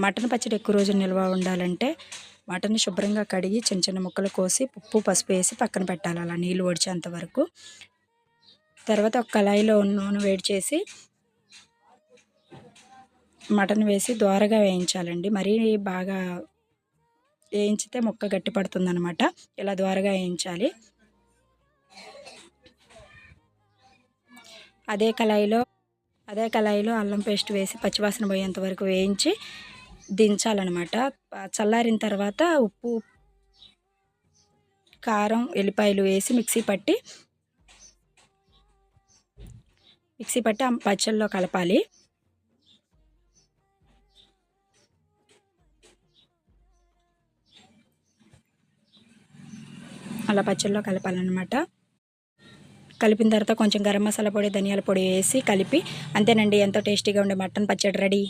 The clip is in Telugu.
మటన్ పచ్చడి ఎక్కువ రోజులు నిల్వ ఉండాలంటే మటన్ని శుభ్రంగా కడిగి చిన్న చిన్న ముక్కలు కోసి ఉప్పు పసుపు వేసి పక్కన పెట్టాలి, అలా నీళ్ళు ఒడిచేంత వరకు. తర్వాత ఒక కళాయిలో నూనె వేడి చేసి మటన్ వేసి దోరగా వేయించాలండి. మరీ బాగా వేయించితే ముక్క గట్టి పడుతుంది అనమాట. ఇలా దోరగా వేయించాలి. అదే కళాయిలో అల్లం పేస్ట్ వేసి పచ్చివాసన పోయేంత వరకు వేయించి దించాలన్నమాట. చల్లారిన తర్వాత ఉప్పు కారం ఎల్లిపాయలు వేసి మిక్సీ పట్టి ఆ పచ్చళ్ళలో కలపాలి. అలా పచ్చళ్ళలో కలపాలన్నమాట. కలిపిన తర్వాత కొంచెం గరం మసాలా పొడి ధనియాల పొడి వేసి కలిపి అంతేనండి, ఎంతో టేస్టీగా ఉండే మటన్ పచ్చడి రెడీ.